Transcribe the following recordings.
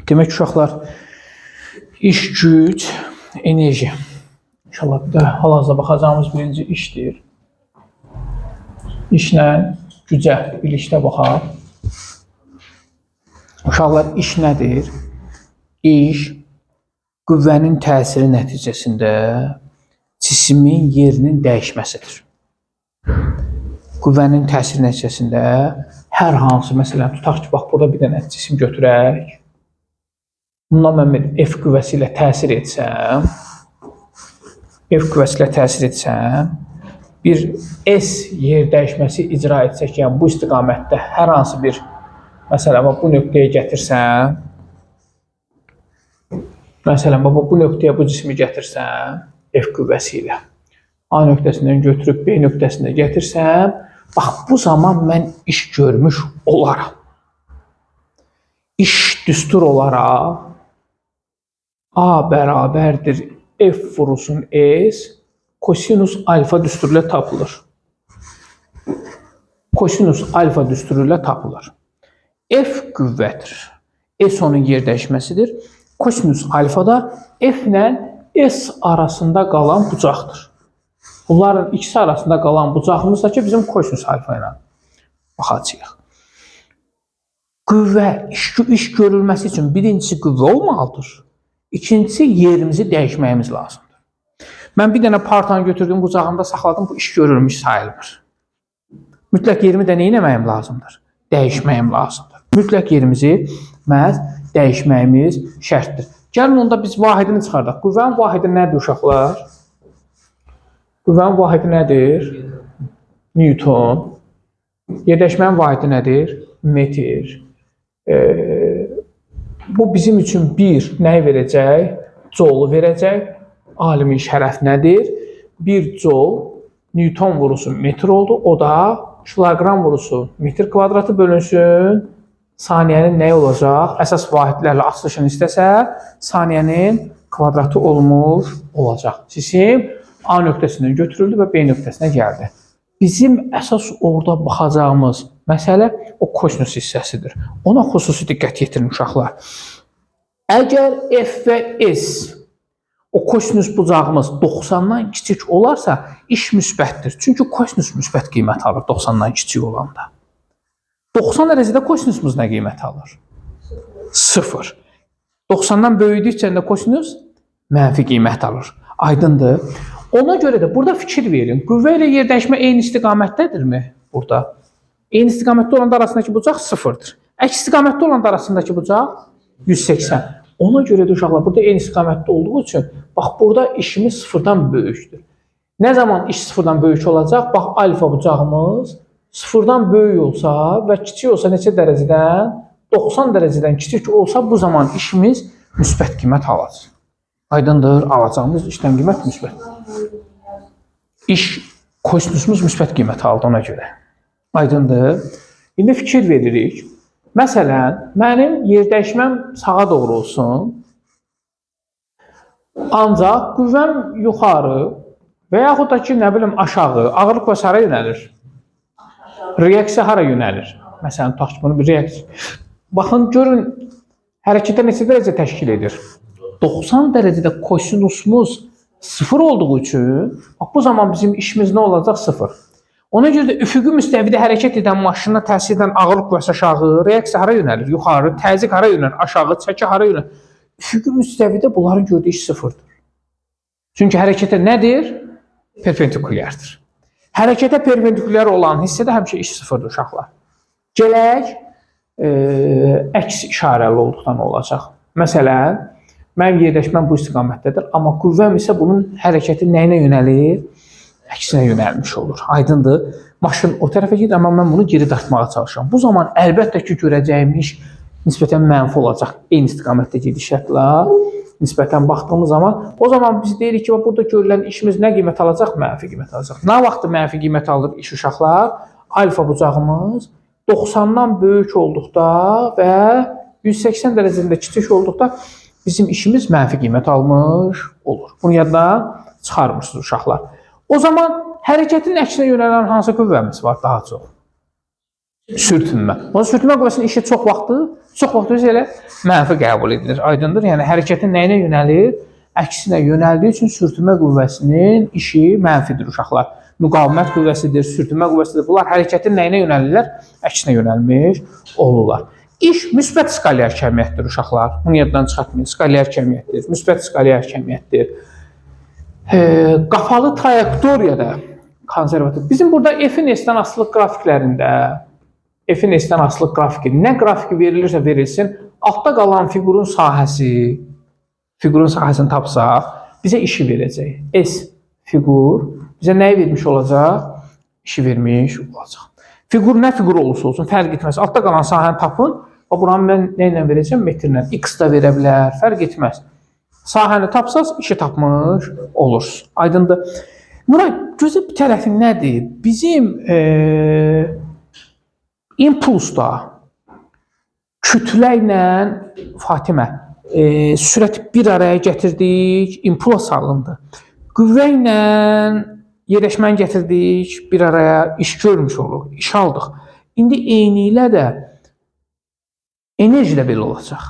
Demək uşaqlar, iş, güc, enerji. İnşallah bir də hal-hazırda baxacağımız birinci işdir. İşlə gücə birlikdə baxaq. Uşaqlar, iş nədir? İş, qüvvənin təsiri nəticəsində cismin yerinin dəyişməsidir. Qüvvənin təsiri nəticəsində hər hansı, məsələn, tutaq ki, bax, burada bir dənə cisim götürək. Bundan mən F qüvvəsi ilə təsir etsəm, bir S yer dəyişməsi icra etsək, yəni bu istiqamətdə hər hansı bir, məsələn, bu nöqtəyə gətirsəm, bu nöqtəyə bu cismi gətirsəm, F qüvvəsi ilə A nöqtəsindən götürüb B nöqtəsinə gətirsəm, bax, bu zaman mən iş görmüş olaram. İş düstur olaraq A bərabərdir F vurulsun S, kosinus alfa düsturu ilə tapılır. Kosinus alfa düsturu ilə tapılır. F qüvvədir. S onun yer dəyişməsidir. Kosinus alfa da F ilə S arasında qalan bucaqdır. Bunların ikisi arasında qalan bucağımız da ki, bizim kosinus alfa ilə baxacağıq. Qüvvə, iş görülməsi üçün birincisi qüvvə olmalıdır. İkincisi, yerimizi dəyişməyimiz lazımdır. Mən bir dənə partanı götürdüm, qucağımda saxladım, bu iş görülmüş sayılmır. Mütləq yerimi də nə etməyim lazımdır? Dəyişməyim lazımdır. Mütləq yerimizi məhz dəyişməyimiz şərtdir. Gəlin onda biz vahidini çıxardaq. Qüvvənin vahidi nədir uşaqlar? Qüvvənin vahidi nədir? Newton. Yerdəyişmənin vahidi nədir? Metr. Bu bizim üçün bir nəyi verəcək? Joule verəcək. Alimin şərəf nədir? 1 joule Newton vurulsun metr oldu. O da kiloqram vurulsun metr kvadratı bölünsün. Saniyənin nəyi olacaq? Əsas vahidlərlə açılışını istəsə, saniyənin kvadratı olmuş olacaq. Cisim A nöqtəsindən götürüldü və B nöqtəsinə gəldi. Bizim əsas orada baxacağımız məsələ o kosinus hissəsidir. Ona xüsusi diqqət yetirin uşaqlar. Əgər F və S, o kosinus bucağımız 90-dan kiçik olarsa, iş müsbətdir. Çünki kosinus müsbət qiymət alır 90-dan kiçik olanda. 90 dərəcədə kosinusumuz nə qiymət alır? 0. 90-dan böyüdükcə də kosinus mənfi qiymət alır. Aydındır. Ona görə də burada fikir verin. Qüvvə ilə yer dəyişmə eyni istiqamətdədirmi? Burada. Eyni istiqamətdə olanda arasındakı bucaq 0-dır. Əks istiqamətdə olanda arasındakı bucaq 180. Ona görə də uşaqlar burada eyni istiqamətdə olduğu üçün, bax, burada işimiz 0-dan böyükdür. Nə zaman iş 0-dan böyük olacaq? Bax, alfa bucağımız 0-dan böyük olsa və kiçik olsa neçə dərəcədən? 90 dərəcədən kiçik olsa bu zaman işimiz müsbət qiymət alacaq. Aydındır, alacağımız işlem qiymət müsbət. İş, kosinusumuz müsbət qiymət aldı ona görə. Aydındır. İndi fikir veririk. Məsələn, mənim yer dəyişməm sağa doğru olsun. Ancaq qüvvəm yuxarı və yaxud da ki, nə bilim, aşağı, ağırlıq və hara yönəlir? Reaksiya hara yönəlir? Məsələn, tutaq ki, bunu bir reaksiya. Baxın, görün, hərəkətə neçə dərəcə təşkil edir? 90 dərəcədə kosinusumuz 0 olduğu üçün, bu zaman bizim işimiz nə olacaq? 0. Ona görə də üfüqi müstəvidə hərəkət edən maşına təsir edən ağırlıq və aşağı, reaksiya hara yönəlir? Yuxarı, təzyiq hara yönəlir? Aşağı, çəki hara yönəlir? Üfüqi müstəvidə bunların gördüyü iş 0-dır. Çünki hərəkətə nədir? Perpendikulyardır. Hərəkətə perpendikulyar olan hissədə həmişə iş 0-dır uşaqlar. Gələk, əks işarəli olduqdan olacaq. Məsələn, mənim yerləşməm bu istiqamətdədir, amma qüvvəm isə bunun hərəkəti nəyinə yönəlir? Əksinə yönəlmiş olur. Aydındır. Maşın o tərəfə gedir, amma mən bunu geri dartmağa çalışıram. Bu zaman əlbəttə ki, görəcəyim iş nisbətən mənfi olacaq. Eyni istiqamətdə gedişətlə nisbətən baxdığımız zaman, o zaman biz deyirik ki, burada görülən işimiz nə qiymət alacaq? Mənfi qiymət alacaq. Nə vaxtı mənfi qiymət alır iş uşaqlar? Alfa bucağımız 90-dan böyük olduqda və 180 dərəcəsində kiçik olduqda bizim işimiz mənfi qiymət almış olur. Bunu yaddan çıxarmırsınız uşaqlar. O zaman hərəkətin əksinə yönələn hansı qüvvəmiz var daha çox? Sürtünmə. O sürtünmə qüvvəsinin işi çox vaxtı elə mənfi qəbul edilir. Aydındır? Yəni hərəkətin nəyinə yönəlir? Əksinə yönəldiyi üçün sürtünmə qüvvəsinin işi mənfidir uşaqlar. Müqavimət qüvvəsidir, sürtünmə qüvvəsidir. Bunlar hərəkətin nəyinə yönəlirlər? Əksinə yönəlmiş olurlar. İş müsbət skalyar kəmiyyətdir uşaqlar. Bunu yaddan çıxartmayın. Skalyar kəmiyyətdir, müsbət skalyar kəmiyyətdir. Qapalı trayektoriyada konservativ. Bizim burada F-in S-dən asılılıq qrafiklərində F-in S-dən asılılıq qrafiki, nə qrafiki verilirsə verilsin, altda qalan fiqurun sahəsini tapsaq, bizə işi verəcək. S fiqur bizə nəyi vermiş olacaq? İşi vermiş olacaq. Fiqur nə fiqur olursa olsun, fərq etməz. Altda qalan sahəni tapın, buranı mən nə ilə verəcəm? Metrlə. X da verə bilər, fərq etməz. Sahəni tapsaz, işi tapmış olursunuz. Aydındır. Murad, gözəl bir tərəfi nədir? Bizim impulsda kütlə ilə Fatimə sürəti bir araya gətirdik, impuls salındı. Qüvvə ilə yerləşməni gətirdik, bir araya iş görmüş oluq, iş aldıq. İndi eynilə də enerji də belə olacaq.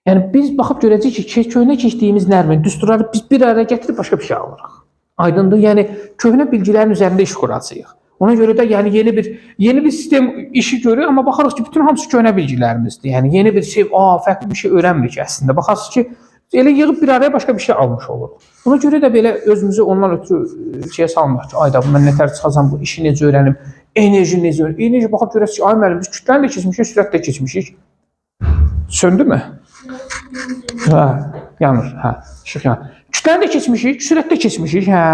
Yəni biz baxıb görəcəyik ki, köhnə keçdiyimiz nərmin düsturları biz bir araya gətirib başqa bir şey alırıq. Aydındır? Yəni köhnə bilgilərin üzərində iş quracağıq. Ona görə də yəni yeni bir sistem işi görür, amma baxırıq ki, bütün hamısı köhnə bilgilərimizdir. Yəni yeni bir şey, fərqli bir şey öyrənmirik əslində. Baxarsınız ki, elə yığıb bir araya başqa bir şey almış oluruq. Ona görə də belə özümüzü ondan ötürü şeyə salmırıq ki, ayda mən nətər çıxacam, bu işi necə öyrənim, enerji necə öyrənim. Enerji baxıb görəsiniz ki, ay müəllim, biz kütləni də keçmişik, sürət də keçmişik. Söndü mü? Hə, yanır, hə, işıq yanır. Kütləni də keçmişik, sürət də keçmişik, hə.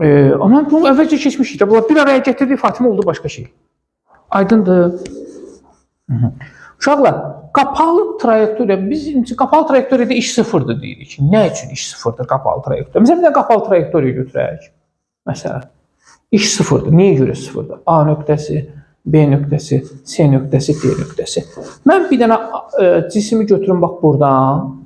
Amma bunu əvvəlcə keçmişik də, bunlar bir araya gətirdiyi Fatimə oldu başqa şey. Aydındır. Uşaqlar, qapalı trayektoriya, biz qapalı trayektoriyada iş sıfırdır deyirik. Nə üçün iş sıfırdır qapalı trayektoriya? Məsələn, bir də qapalı trayektoriya götürək. Məsələn, iş sıfırdır. Niyə görə sıfırdır? A nöqtəsi, B nöqtəsi, C nöqtəsi, D nöqtəsi. Mən bir dənə cismi götürüm bax buradan.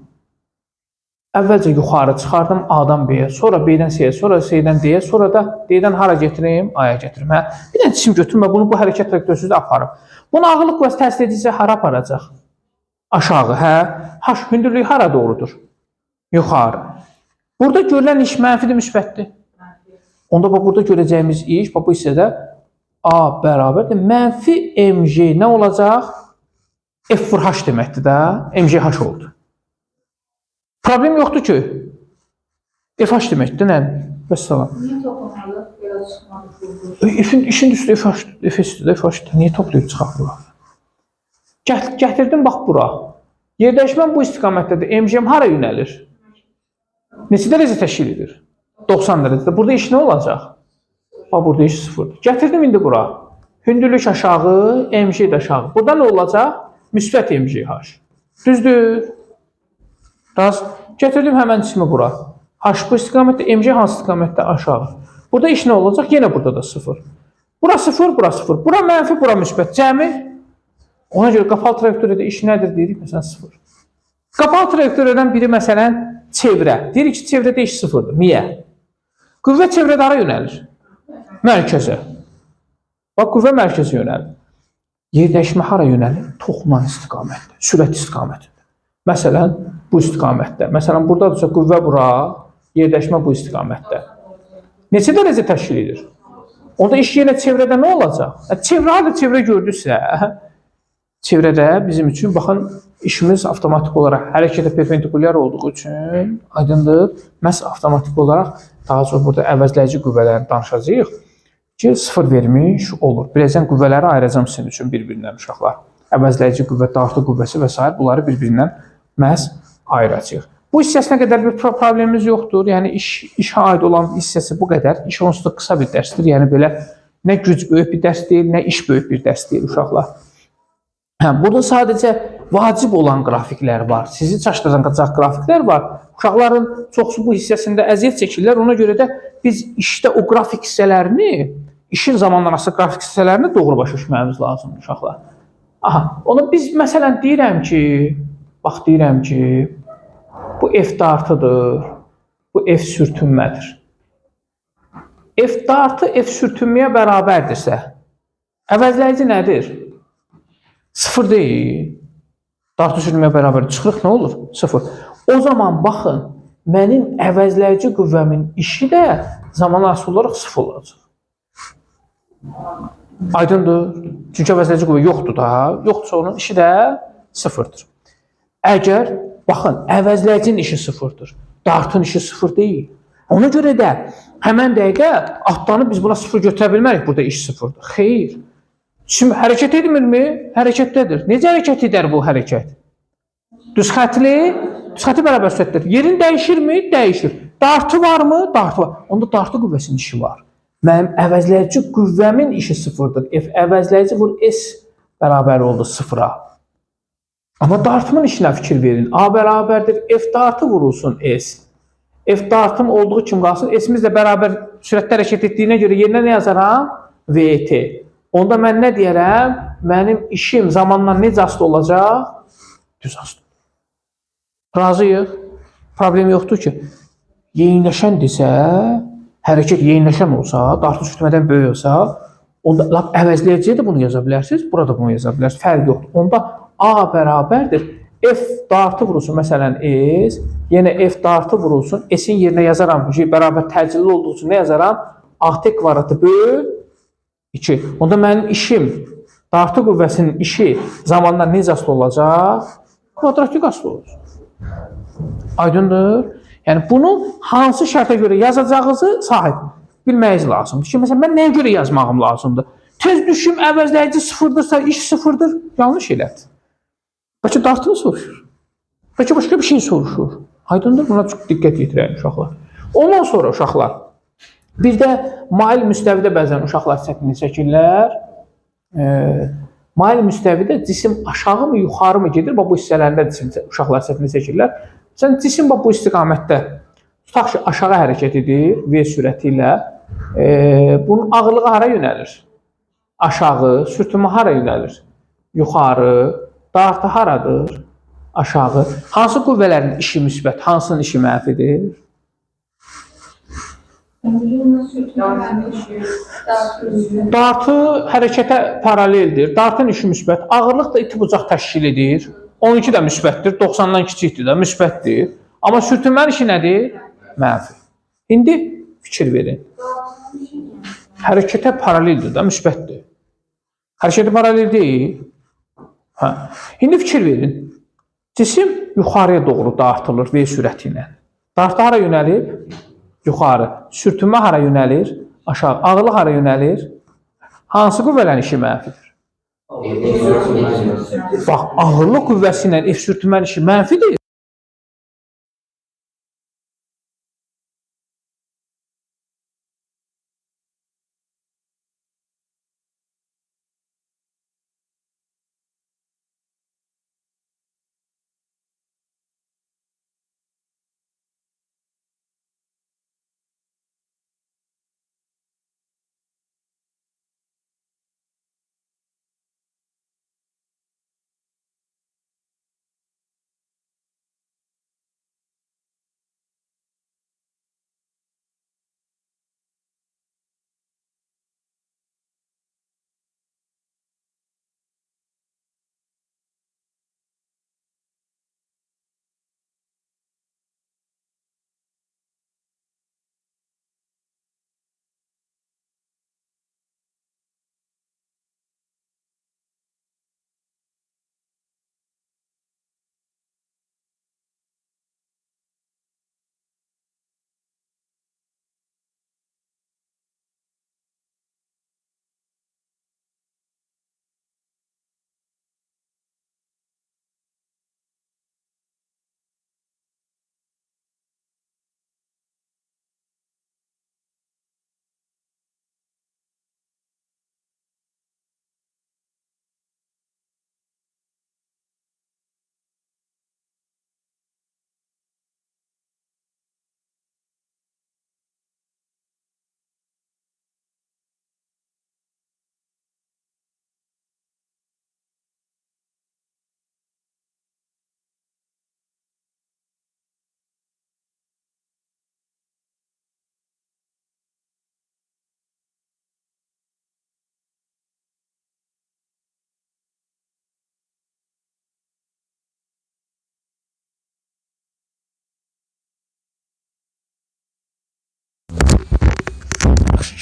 Əvvəlcə yuxarı çıxardım A-dan B-yə, sonra B-dən C-yə, sonra C-dən D-yə, sonra da D-dən hara gətirim? A-ya gətirim. Hə? Bir dənə cisim götürüm və bunu bu hərəkət trayektoriyasında aparım. Bunu ağırlıq qüvvəsi təsir edirsə hara aparacaq? Aşağı, hə? H hündürlüyü hara doğrudur? Yuxarı. Burada görülən iş mənfidir, müsbətdir. Onda burada görəcəyimiz iş, bu hissədə A bərabərdir. Mənfi mg nə olacaq? F vur H deməkdir də. Mg H oldu. Problem yoxdur ki. FH deməkdir, nə? Vəssalam. Niyə toplamalı? Belə çıxmalı. İşin üstü FH-dir, FH-dir. Niyə toplayıb çıxaq bura? Gətirdim bax bura. Yerdəyişmən bu istiqamətdədir. MGM hara yönəlir? Neçə dərəcə təşkil edir? 90 dərəcədə. Burada iş nə olacaq? Bax, burada iş sıfırdır. Gətirdim indi bura. Hündürlük aşağı, MG də aşağı. Burada nə olacaq? Müsbət MGH. Düzdür? Raz. Gətirdim həmən cismi bura. H bu istiqamətdə, MG hansı istiqamətdə? Aşağı. Burada iş nə olacaq? Yenə burada da sıfır. Bura sıfır, bura sıfır. Bura mənfi, bura müsbət. Cəmi. Ona görə qapalı trayektoriyada iş nədir deyirik? Məsələn, sıfır. Qapalı trayektoriyadan biri məsələn çevrə. Deyirik ki, çevrədə iş sıfırdır. Niyə? Qüvvə çevrədə hara yönəlir? Mərkəzə. Bax, qüvvə mərkəzə yönəlir. Yerdəyişmə hara yönəlir? Toxunan istiqamətdə, sürət istiqamətində. Məsələn, bu istiqamətdə. Məsələn, buradadırsa qüvvə bura, yerdəyişmə bu istiqamətdə. Neçə dərəcə təşkil edir? Onda iş yenə çevrədə nə olacaq? Çevrə harada çevrə gördüksə, çevrədə bizim üçün, baxın, işimiz avtomatik olaraq hərəkətə perpendikulyar olduğu üçün, aydındır, məhz avtomatik olaraq daha çox burada əvəzləyici qüvvələrini danışacağıq ki, sıfır vermiş olur. Birazdan qüvvələri ayıracam sizin üçün bir-birindən uşaqlar. Əvəzləyici qüvvə, dartı qüvvəsi və s. bunları bir-birindən məhz ayıracağıq. Bu hissəsinə qədər bir problemimiz yoxdur. Yəni, işə aid olan hissəsi bu qədər. İş onsuz da qısa bir dərsdir. Yəni, belə nə güc böyük bir dərs deyil, nə iş böyük bir dərs deyil uşaqlar. Burada sadəcə vacib olan qrafiklər var. Sizi çaşdıracaq qrafiklər var. Uşaqların çoxsu bu hissəsində əziyyət çəkirlər. Ona görə də biz işdə o qrafik hissələrini, işin zamanlaması qrafik hissələrini doğru başa düşməyimiz lazımdır uşaqlar. Aha, onu biz məsələn deyirəm ki, bax deyirəm ki, bu F dartıdır, bu F sürtünmədir. F dartı F sürtünməyə bərabərdirsə, Əvəzləyici nədir? Sıfır deyil. Dartı sürtməyə bərabər çıxırıq, nə olur? Sıfır. O zaman baxın, mənim əvəzləyici qüvvəmin işi də zaman asılı olaraq sıfır olacaq. Aydındır? Çünki əvəzləyici qüvvə yoxdur da. Yoxdursa onun işi də sıfırdır. Əgər, baxın, əvəzləyicinin işi sıfırdır. Dartın işi sıfır deyil. Ona görə də həmən dəqiqə atlanıb biz buna sıfır götürə bilmərik, burada iş sıfırdır. Xeyr. Şimdi hərəkət edmirmi? Hərəkətdədir. Necə hərəkət edər bu hərəkət? Düz xətli bərabər sürətdir. Yerin dəyişirmi? Dəyişir. Dartı varmı? Dartı var. Onda dartı qüvvəsinin işi var. Mənim əvəzləyici qüvvəmin işi sıfırdır. F əvəzləyici vur S bərabər oldu sıfıra. Amma dartımın işinə fikir verin. A bərabərdir. F dartı vurulsun S. F dartım olduğu kimi qalsın. S'imiz də bərabər sürətdə hərəkət etdiyinə görə yerinə nə yazaram? VT. Onda mən nə deyərəm? Mənim işim zamandan necə asılı olacaq? Düz asılı. Razıyıq. Problem yoxdur ki. Yeyinləşəndirsə, hərəkət yeyinləşən olsa, dartı sürtmədən böyük olsa, onda lap əvəzləyiciyə də bunu yaza bilərsiniz, burada bunu yaza bilərsiniz. Fərq yoxdur. Onda A bərabərdir. F dartı vurulsun, məsələn S, yenə F dartı vurulsun, S-in yerinə yazaram, bərabər təcilli olduğu üçün nə yazaram? AT kvadratı böl 2. Onda mənim işim, dartı qüvvəsinin işi zamandan necə asılı olacaq? Kvadratik asılı olacaq. Aydındır? Yəni bunu hansı şərtə görə yazacağınızı sahib bilməyiniz lazımdır. Ki, məsələn, mən nəyə görə yazmağım lazımdır? Tez düşüm, əvəzləyici sıfırdırsa, iş sıfırdır, yanlış elədir. Bəlkə dartını soruşur. Bəlkə başqa bir şey soruşur. Aydındır? Buna çox diqqət yetirəyim uşaqlar. Ondan sonra uşaqlar, bir də mail müstəvidə bəzən uşaqlar səhvini çəkirlər. Mail müstəvidə cisim aşağı mı, yuxarı mı gedir? Bu hissələrində uşaqlar səhvini çəkirlər. Sən cisim bu istiqamətdə tutaq ki, aşağı hərəkət edir V sürəti ilə. Bunun ağırlığı hara yönəlir? Aşağı, sürtünmə hara yönəlir? Yuxarı, dartı haradır? Aşağı. Hansı qüvvələrin işi müsbət, hansının işi mənfidir? Dartı hərəkətə paraleldir. Dartın işi müsbət. Ağırlıq da iti bucaq təşkil edir. 12 də müsbətdir. 90-dan kiçikdir də müsbətdir. Amma sürtünmənin işi nədir? Mənfi. İndi fikir verin. Hərəkətə paraleldir də müsbətdir. Hərəkətə paralel deyil. İndi fikir verin. Cisim yuxarıya doğru dartılır V sürəti ilə. Dartı hara yönəlib? Yuxarı. Sürtünmə hara yönəlir? Aşağı. Ağırlıq hara yönəlir? Hansı qüvvələrin işi mənfidir? Bax, ağırlıq qüvvəsi ilə F sürtünmənin işi mənfidir.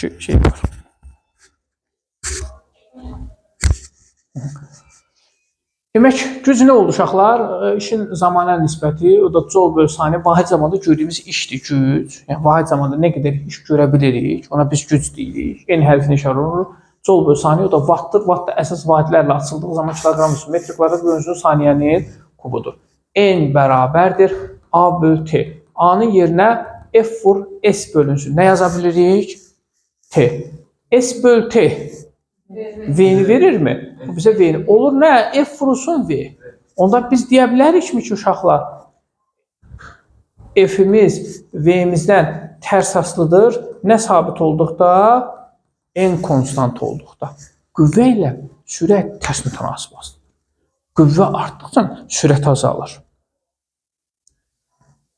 Çünki şey var. Demək, güc nə oldu uşaqlar? İşin zamana nisbəti, o da col bölü saniyə vahid zamanda gördüyümüz işdir, güc. Yəni vahid zamanda nə qədər iş görə bilirik, ona biz güc deyirik. N hərfinə işarə olunur. Col bölü saniyə, o da wattdır. Watt da əsas vahidlərlə açıldığı zaman kiloqram üstü metr kvadrat bölünsün saniyənin kubudur. N bərabərdir A bölü T. A-nın yerinə F vur S bölünsün. Nə yaza bilirik? T. S bölü T. V-ni verirmi? Bu bizə V-ni. Olur nə? F vurulsun V. Onda biz deyə bilərikmi ki, uşaqlar, F-imiz V-imizdən tərs asılıdır. Nə sabit olduqda? N konstant olduqda. Qüvvə ilə sürət tərs mütənasib asılıdır. Qüvvə artdıqca sürət azalır.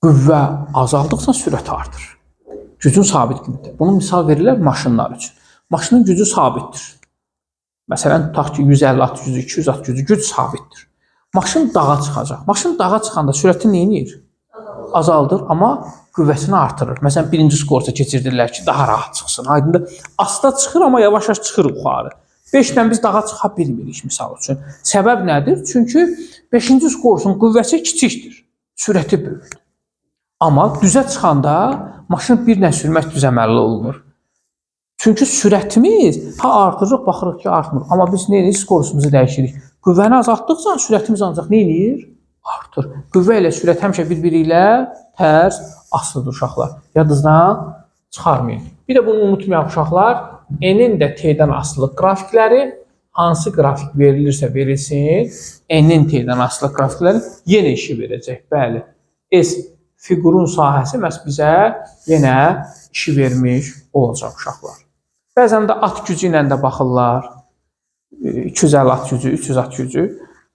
Qüvvə azaldıqca sürət artır. Gücün sabit qiyməti. Bunu misal verirlər maşınlar üçün. Maşının gücü sabitdir. Məsələn, tutaq ki, 150 at gücü, 200 at gücü, güc sabitdir. Maşın dağa çıxacaq. Maşın dağa çıxanda sürəti nə edir? Azaldır, amma qüvvəsini artırır. Məsələn, birinci skorsa keçirdirlər ki, daha rahat çıxsın. Aydındır, asta çıxır, amma yavaş-yavaş çıxır yuxarı. 5-dən biz dağa çıxa bilmirik, misal üçün. Səbəb nədir? Çünki 5-ci skorsun qüvvəsi kiçikdir, sürəti böyükdür. Amma düzə çıxanda maşın bir nə sürmək düzəməlli olunur. Çünki sürətimiz artırıq, baxırıq ki, artmır. Amma biz nə edirik? Skorusumuzu dəyişirik. Qüvvəni azaltdıqca sürətimiz ancaq nə edir? Artır. Qüvvə ilə sürət həmişə bir-biri ilə tərs asılıdır uşaqlar. Yadınızdan çıxarmayın. Bir də bunu unutmayaq uşaqlar. N-in də T-dən asılı qrafikləri, hansı qrafik verilirsə verilsin, N-in T-dən asılı qrafikləri yenə işi verəcək. Bəli. S fiqurun sahəsi məhz bizə yenə işi vermiş olacaq uşaqlar. Bəzən də at gücü ilə də baxırlar. 250 at gücü, 300 at gücü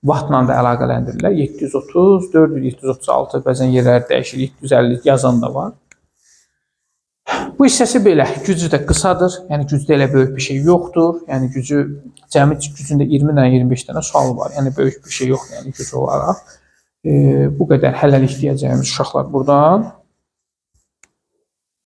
wattla da əlaqələndirirlər. 730, 400, 736, bəzən yerləri dəyişir, 750 yazan da var. Bu hissəsi belə, gücü də qısadır, yəni gücdə elə böyük bir şey yoxdur. Yəni gücü, cəmi gücündə 20-dən 25 dənə sual var, yəni böyük bir şey yoxdur, yəni güc olaraq. Bu qədər hələlik deyəcəyimiz uşaqlar buradan.